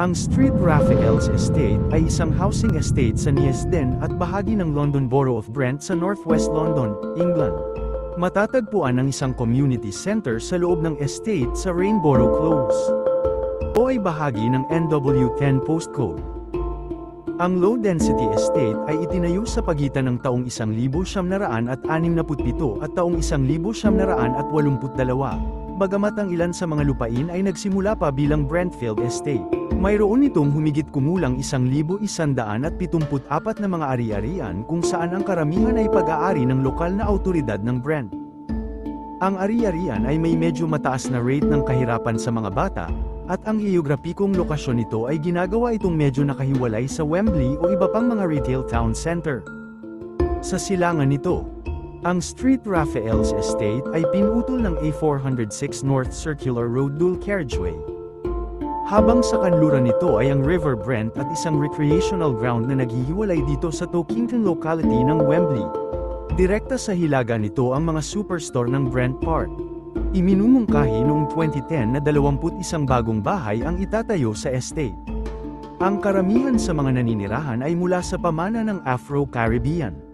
Ang Street Raphaels Estate ay isang housing estate sa Neasden at bahagi ng London Borough of Brent sa Northwest London, England. Matatagpuan ang isang community center sa loob ng estate sa Rainborough Close. O ay bahagi ng NW10 postcode. Ang low-density estate ay itinayo sa pagitan ng taong 1967 at taong 1982. Bagamat ang ilan sa mga lupain ay nagsimula pa bilang Brentfield Estate, mayroon itong humigit kumulang 1,174 na mga ari-arian kung saan ang karamihan ay pag-aari ng lokal na awtoridad ng Brent. Ang ari-arian ay may medyo mataas na rate ng kahirapan sa mga bata, at ang geograpikong lokasyon nito ay ginagawa itong medyo nakahiwalay sa Wembley o iba pang mga retail town center. Sa silangan nito, ang Street Raphaels Estate ay pinutol ng A406 North Circular Road dual carriageway. Habang sa kanluran nito ay ang River Brent at isang recreational ground na naghihiwalay dito sa Tokington locality ng Wembley. Direkta sa hilaga nito ang mga superstore ng Brent Park. Iminumungkahi noong 2010 na 21 bagong bahay ang itatayo sa estate. Ang karamihan sa mga naninirahan ay mula sa pamana ng Afro-Caribbean.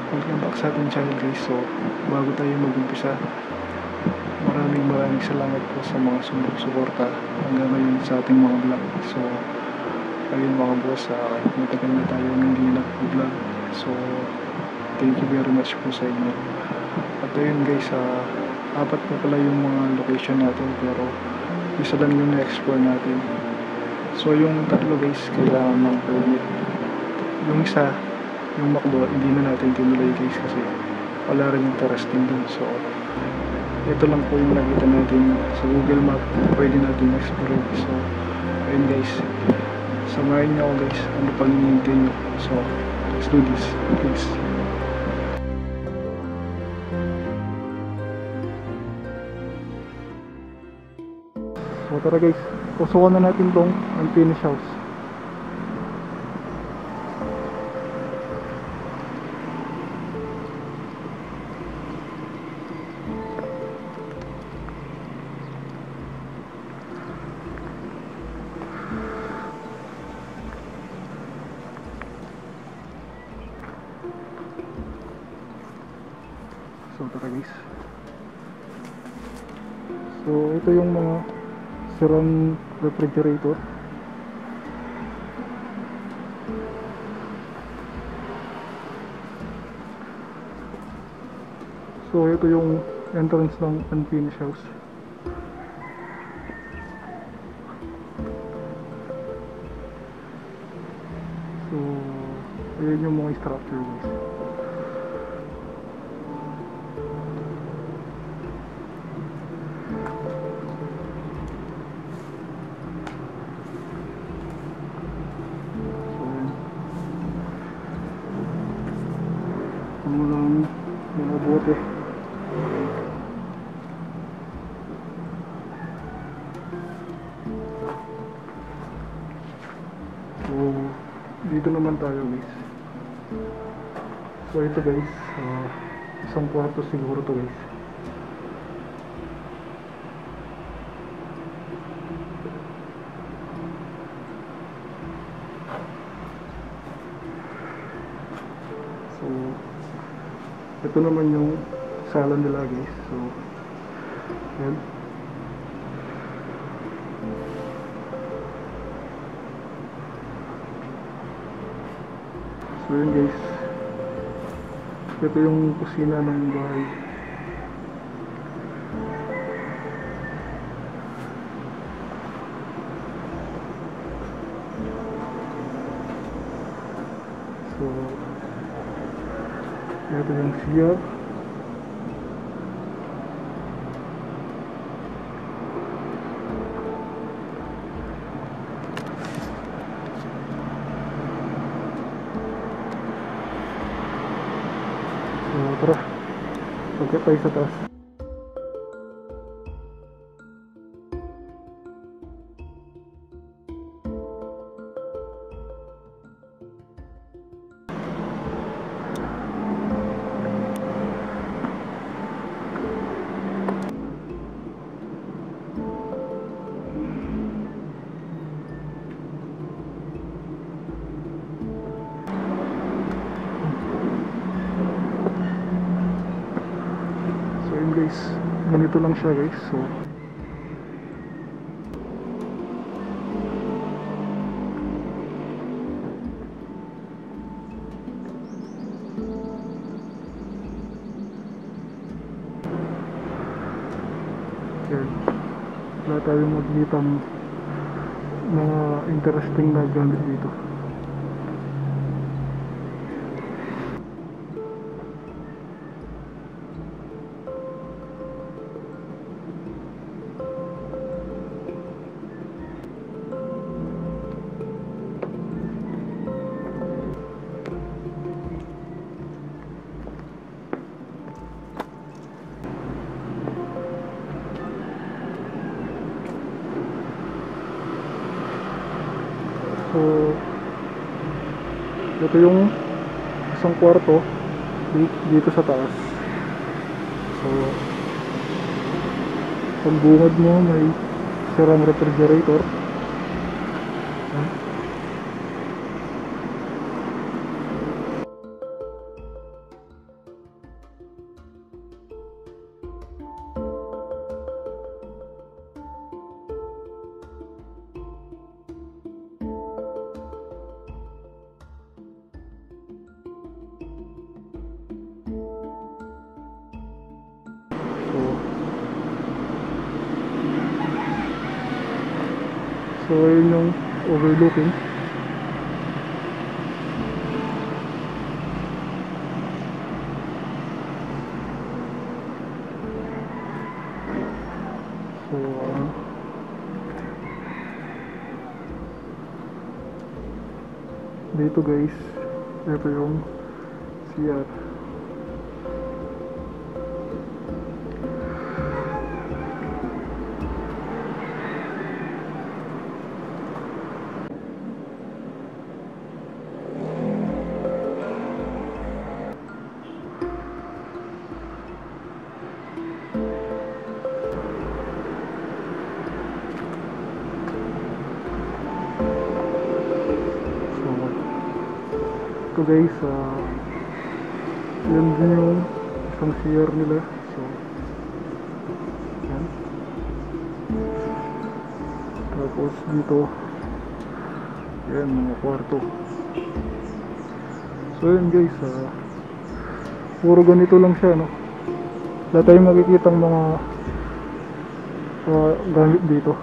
Welcome back sa ating channel guys. So, bago tayo mag-umpisa, maraming salamat po sa mga sumusuporta hanggang ngayon sa ating mga vlog. So, ayun mga boss, kahit matagal na tayo hindi nag-vlog. So, thank you very much po sa inyo. At ayun guys, apat po pala yung mga location natin pero isa lang yung na-explore natin. So, yung tatlo guys, kailangan ng permit. Yung isa, yung Macdo, hindi na natin tinuloy guys kasi wala rin yung interesting dun. So, ito lang po yung nakita natin sa Google Map, pwede natin explore. So, ayun guys, samahin niyo ako guys, ano pang hinihintay nyo. So, let's do this, please. So, tara guys, pusukan na natin tong unfinished house. So, tara guys. So, ito yung mga sirang refrigerator. So, ito yung entrance ng unfinished house. So, ayan yung mga structure guys. Walang mga bote. So, dito naman tayo guys. So, ito guys, isang kwarto siguro to guys. So, ito naman yung sala nila guys. So, yan. So, yun guys. Ito yung kusina ng bahay. So, ito yung CR. tara, pagkat tayo sa taas. So yun guys, ganito lang siya guys. So yan, wala tayong magkitang mga interesting na gamit dito. So ito yung isang kwarto dito sa taas. So pagbungad mo may sirang refrigerator. So ayun yung overlooking. So dito guys, ito yung CR. Ito guys, yan din yung isang CR nila. So yan. Tapos dito yan mga kwarto. So yan guys, puro ganito lang siya, no? Wala tayong makikitang mga gamit dito.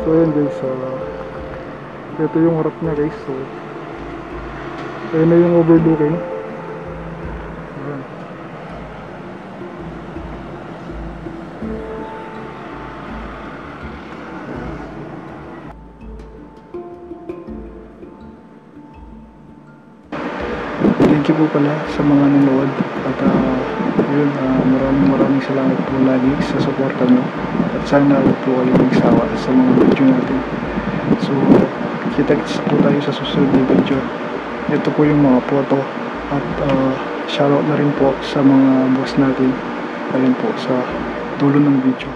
So yun guys, ito yung harap niya guys. So ayun na yung overlooking. Ayan. Thank you po pala sa mga nanood. At yun, maraming salamat po lagi sa suporta nyo. At sana huwag po kayo magsawa sa mga video natin. So kita-kits po tayo sa susunod na video. Ito po yung mga photo. At shoutout na rin po sa mga boss natin. Ayun po sa dulo ng video.